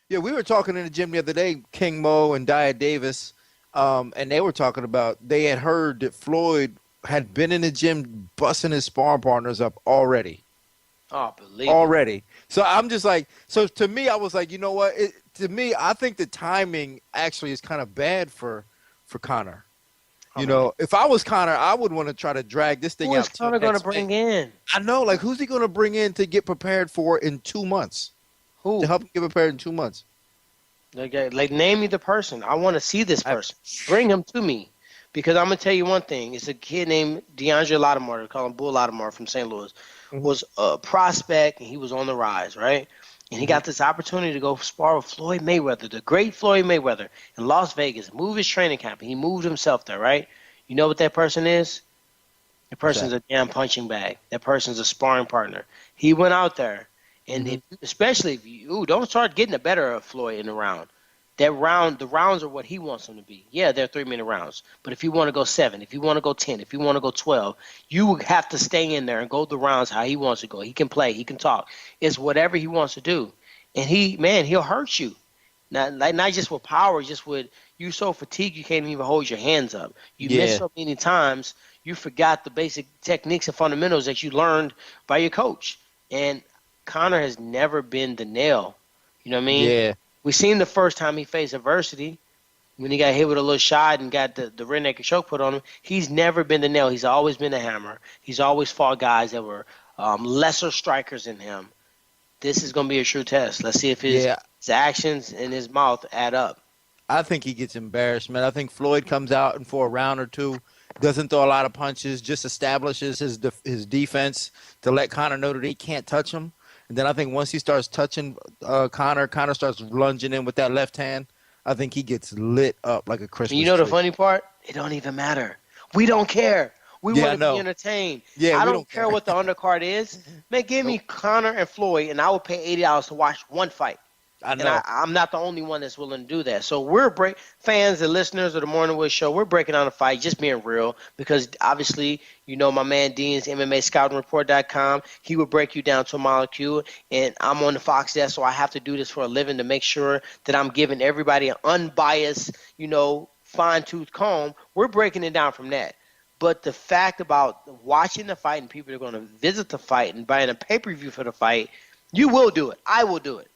Yeah, we were talking in the gym the other day, King Mo and Dia Davis, and they were talking about they had heard that Floyd had been in the gym busting his sparring partners up already. Oh, believe it. Already. So I'm just like, so to me, I was like, you know what? To me, I think the timing actually is kind of bad for Connor. I You mean, know, if I was Connor, I would want to try to drag this thing who is out till Connor going to next May. bring in? I know, like, who's he going to bring in to get prepared for in 2 months? To Who? help him get prepared in 2 months? Like, name me the person. I want to see this I, person. Bring him to me. Because I'm going to tell you one thing. It's a kid named DeAndre Lattimore, they call him Bull Lattimore from St. Louis, hmm was a prospect, and he was on the rise, right? And he hmm got this opportunity to go spar with Floyd Mayweather, the great Floyd Mayweather, in Las Vegas, move his training camp. He moved himself there, right? You know what that person is? That What's person's that? a damn punching bag. That person's a sparring partner. He went out there, and hmm if, especially if you don't start getting the better of Floyd in the round. That round, the rounds are what he wants them to be. Yeah, they're 3 minute rounds. But if you want to go 7, if you want to go 10, if you want to go 12, you have to stay in there and go the rounds how he wants to go. He can play, he can talk. It's whatever he wants to do. And man, he'll hurt you. Not just with power, just with you so fatigued you can't even hold your hands up. You miss Yeah. so many times, you forgot the basic techniques and fundamentals that you learned by your coach. And Connor has never been the nail. You know what I mean? Yeah. We seen the first time he faced adversity when he got hit with a little shot and got the rear naked choke put on him. He's never been the nail. He's always been the hammer. He's always fought guys that were lesser strikers than him. This is going to be a true test. Let's see if Yeah. his actions and his mouth add up. I think he gets embarrassed, man. I think Floyd comes out and for a round or two, doesn't throw a lot of punches, just establishes his defense to let Connor know that he can't touch him. And then I think once he starts touching Connor starts lunging in with that left hand. I think he gets lit up like a And you Christmas know the tree. funny part? It don't even matter. We don't care. We Yeah, want I to be know. entertained. Yeah, I we don't don't care care. what the undercard is. Man, give me Nope. Connor and Floyd, and I will pay $80 to watch one fight. I And know. I'm not the only one that's willing to do that. So we're fans and listeners of the Morning Wood Show. We're breaking down the fight, just being real, because obviously, my man Dean's MMA Scouting Report.com. He would break you down to a molecule, and I'm on the Fox desk, so I have to do this for a living to make sure that I'm giving everybody an unbiased, fine tooth comb. We're breaking it down from that. But the fact about watching the fight and people are going to visit the fight and buying a pay per view for the fight, you will do it. I will do it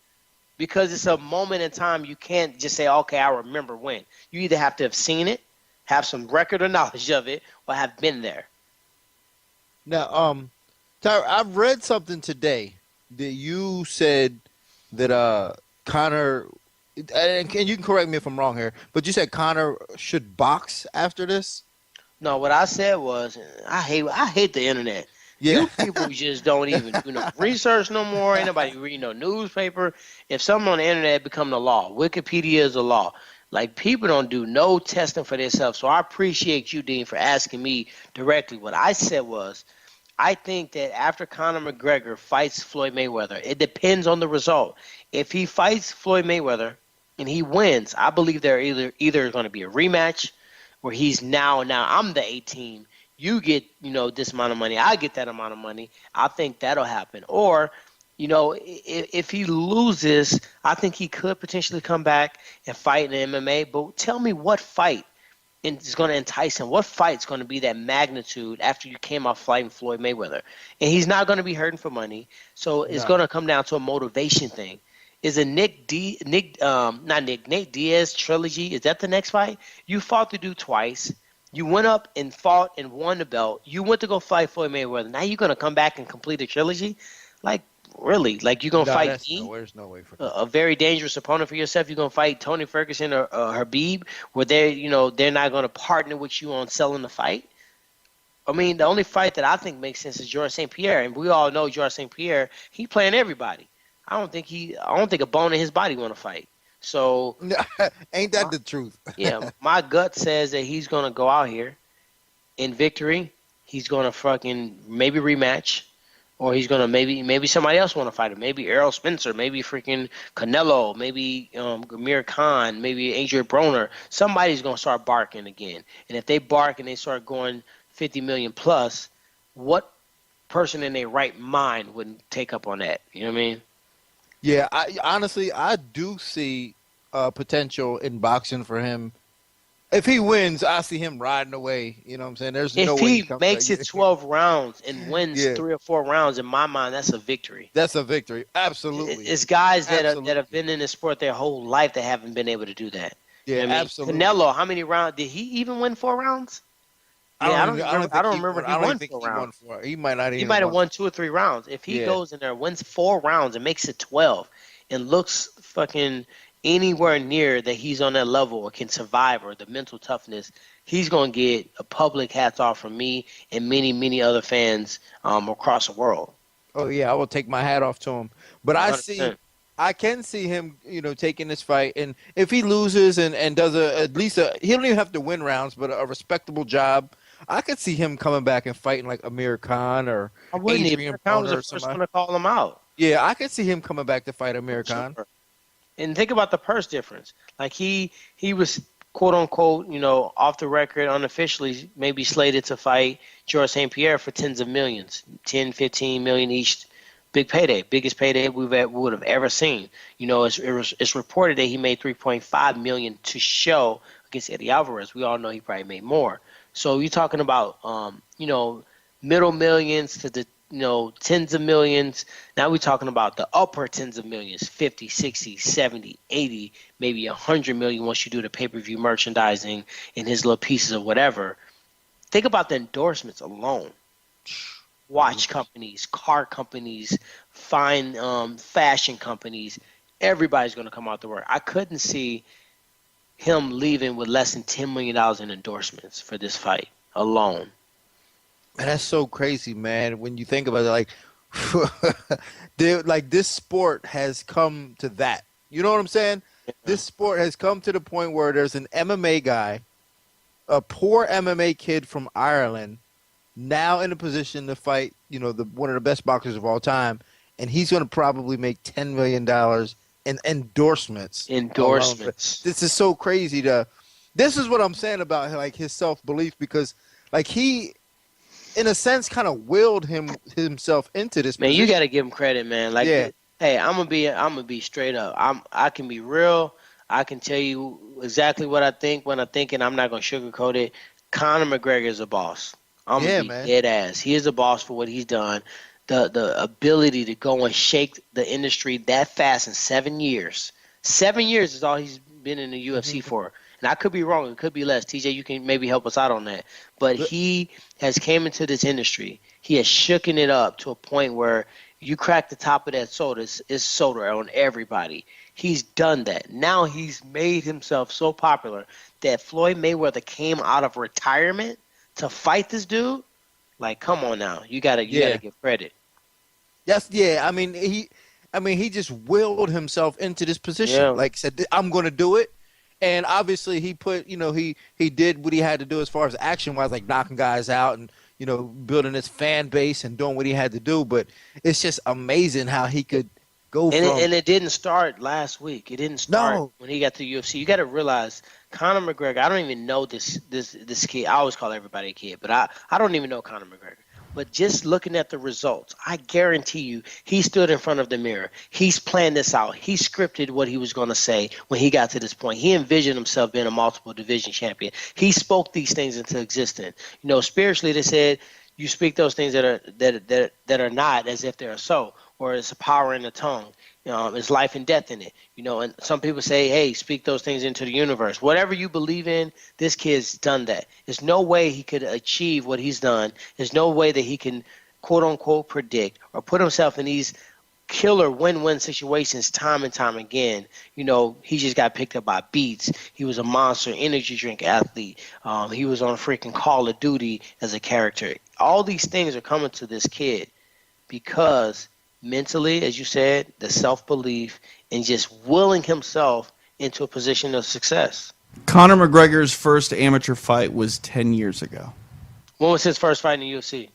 because it's a moment in time. You can't just say, okay, I remember when. You either have to have seen it, have some record or knowledge of it, or have been there. Now, Tyra, I've read something today that you said that Connor, and you can correct me if I'm wrong here, but you said Connor should box after this. No, what I said was, I hate the internet. Yeah. You people just don't even do no research no more. Ain't nobody reading no newspaper. If something on the internet become the law, Wikipedia is the law. Like people don't do no testing for themselves. So I appreciate you, Dean, for asking me directly. What I said was, I think that after Conor McGregor fights Floyd Mayweather, it depends on the result. If he fights Floyd Mayweather and he wins, I believe there either going to be a rematch where he's now I'm the A team. You get this amount of money. I get that amount of money. I think that'll happen. Or if he loses, I think he could potentially come back and fight in MMA. But tell me what fight is going to entice him. What fight's going to be that magnitude after you came off fighting Floyd Mayweather? And he's not going to be hurting for money. So it's going No. to come down to a motivation thing. Is a Nate Diaz trilogy? Is that the next fight? You fought the dude twice. You went up and fought and won the belt. You went to go fight Floyd Mayweather. Now you're gonna come back and complete a trilogy? Like really? Like you're gonna No, fight that's no. me? There's no way for a, that. a very dangerous opponent for yourself. You're gonna fight Tony Ferguson or Habib, where they're not gonna partner with you on selling the fight. I mean, the only fight that I think makes sense is George St. Pierre, and we all know George St. Pierre. He playing everybody. I don't think a bone in his body want to fight. So, Ain't that my, the truth? yeah, my gut says that he's gonna go out here in victory. He's gonna fucking maybe rematch, or he's gonna maybe somebody else want to fight him. Maybe Errol Spencer, maybe freaking Canelo, maybe Gamir Khan, maybe Adrian Broner. Somebody's gonna start barking again. And if they bark and they start going 50 million plus, what person in their right mind wouldn't take up on that? You know what I mean? Yeah, I do see potential in boxing for him. If he wins, I see him riding away. You know what I'm saying? There's no If way he he comes back. makes it 12 rounds and wins Yeah, 3 or 4 rounds, in my mind, that's a victory. that's a victory. Absolutely, It's guys that have absolutely. been in the sport their whole life that haven't been able to do that. You Yeah, know what I mean? absolutely. Canelo, how many rounds did he even win? 4 rounds? Yeah, I I don't don't remember if he even won think four he rounds. won for. He might not He even might have won. won 2 or 3 rounds. If he Yeah. goes in there, wins 4 rounds, and makes it 12, and looks fucking anywhere near that he's on that level or can survive or the mental toughness, he's gonna get a public hats off from me and many, many other fans across the world. Oh yeah, I will take my hat off to him. But 100%. I can see him, taking this fight, and if he loses and does at least he don't even have to win rounds, but a respectable job. I could see him coming back and fighting like Amir Khan or I wouldn't even. Adrian Khan was the Broner or first somebody. one to call him out. Yeah, I could see him coming back to fight Amir Sure. Khan. And think about the purse difference. Like he was quote unquote, off the record, unofficially, maybe slated to fight George St. Pierre for tens of millions, 10, 15 million each. Big payday, biggest payday we would have ever seen. It's reported that he made 3.5 million to show against Eddie Alvarez. We all know he probably made more. So you're talking about, middle millions to the tens of millions. Now we're talking about the upper tens of millions, 50, 60, 70, 80, maybe 100 million once you do the pay-per-view merchandising and his little pieces of whatever. Think about the endorsements alone. Watch companies, car companies, fine fashion companies. Everybody's going to come out to work. I couldn't see him leaving with less than $10 million in endorsements for this fight alone. And that's so crazy, man. When you think about it, like this sport has come to that. You know what I'm saying? This sport has come to the point where there's an MMA guy, a poor MMA kid from Ireland, now in a position to fight, one of the best boxers of all time, and he's going to probably make $10 million in endorsements. Alone. This is so crazy. This is what I'm saying about like his self belief, because like he, in a sense, kind of willed himself into this Man, position. you got to give him credit, man. Like, Yeah. Hey, I'm gonna be straight up. I can be real. I can tell you exactly what I think when I think, and I'm not gonna sugarcoat it. Conor McGregor is a boss. I'm gonna be man. dead ass. He is a boss for what he's done. The ability to go and shake the industry that fast in 7 years. 7 years is all he's been in the UFC for. And I could be wrong. It could be less. TJ, you can maybe help us out on that. But he has came into this industry. He has shooken it up to a point where you crack the top of that soda, it's soda on everybody. He's done that. Now he's made himself so popular that Floyd Mayweather came out of retirement to fight this dude. Like, come on now. You gotta give credit. Yes, yeah. I mean, he just willed himself into this position. Yeah. Like said, I'm going to do it. And obviously he put, he did what he had to do as far as action wise, like knocking guys out and, building his fan base and doing what he had to do. But it's just amazing how he could go And it didn't start last week. It didn't start No. when he got to the UFC. You got to realize Conor McGregor. I don't even know this kid. I always call everybody a kid, but I don't even know Conor McGregor. But just looking at the results, I guarantee you, he stood in front of the mirror. He's planned this out. He scripted what he was going to say when he got to this point. He envisioned himself being a multiple division champion. He spoke these things into existence. Spiritually, they said you speak those things that are not as if they are so, or it's a power in the tongue. There's life and death in it. And some people say, hey, speak those things into the universe. Whatever you believe in, this kid's done that. There's no way he could achieve what he's done. There's no way that he can, quote unquote, predict or put himself in these killer win-win situations time and time again. He just got picked up by Beats. He was a monster energy drink athlete. He was on freaking Call of Duty as a character. All these things are coming to this kid because mentally, as you said, the self-belief and just willing himself into a position of success. Conor McGregor's first amateur fight was 10 years ago. When was his first fight in the UFC?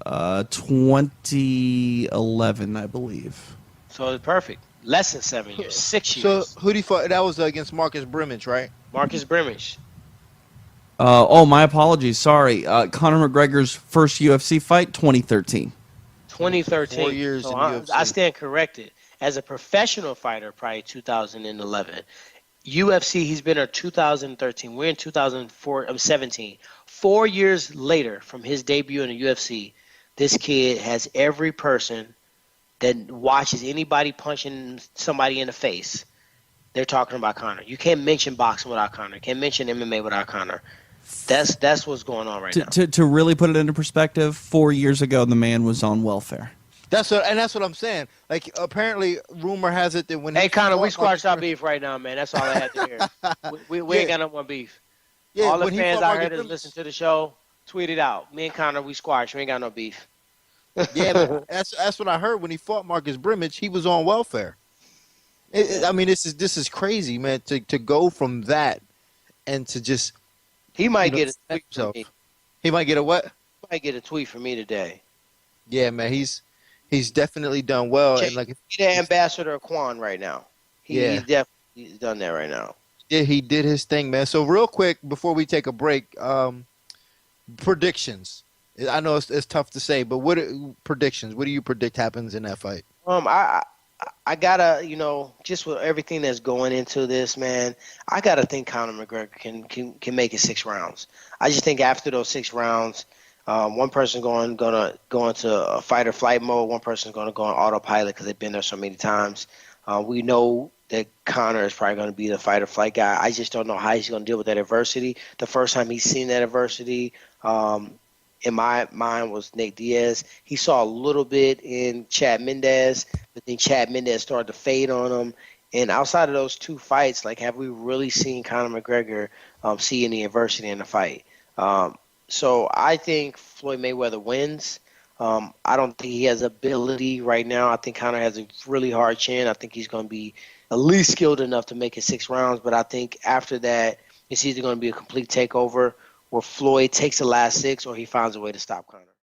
2011, I believe. So it's perfect. Less than 7 years. 6 years. So who did he fight? That was against Marcus Brimage, right? Marcus Brimage. My apologies. Sorry. Conor McGregor's first UFC fight, 2013. 2013. 4 years So in I UFC. stand corrected. as a professional fighter, probably 2011. UFC, he's been there 2013. We're in 2017. 4 years later from his debut in the UFC, this kid has every person that watches anybody punching somebody in the face. They're talking about Conor. You can't mention boxing without Conor. You can't mention MMA without Conor. That's what's going on right now. To really put it into perspective, 4 years ago, the man was on welfare. That's what I'm saying. Like, apparently, rumor has it that when Hey, Conor, we squashed our beef right now, man. That's all I had to hear. We ain't got no more beef. Yeah, all the when he fans fought out Marcus here that Brimage- listen to the show, tweet it out. Me and Conor, we squashed. We ain't got no beef. Yeah, man, that's what I heard when he fought Marcus Brimage. He was on welfare. I mean, this is crazy, man. To go from that and to just He might you know, get a tweet from me. He might get a what? He might get a tweet from me today. Yeah, man. He's definitely done well. And like, He's the ambassador of Quan right now. Yeah. He's done that right now. yeah, he did his thing, man. So real quick before we take a break, predictions. I know it's tough to say, but what predictions? What do you predict happens in that fight? I gotta, just with everything that's going into this, man, I gotta think Conor McGregor can make it 6 rounds. I just think after those 6 rounds, one person gonna go into a fight or flight mode. One person's gonna go on autopilot because they've been there so many times. We know that Conor is probably gonna be the fight or flight guy. I just don't know how he's gonna deal with that adversity. The first time he's seen that adversity, in my mind, was Nate Diaz. He saw a little bit in Chad Mendez, but then Chad Mendez started to fade on him. And outside of those 2 fights, like, have we really seen Conor McGregor see any adversity in the fight? So I think Floyd Mayweather wins. I don't think he has ability right now. I think Conor has a really hard chin. I think he's going to be at least skilled enough to make it 6 rounds. But I think after that, it's either going to be a complete takeover where Floyd takes the last 6 or he finds a way to stop Conor.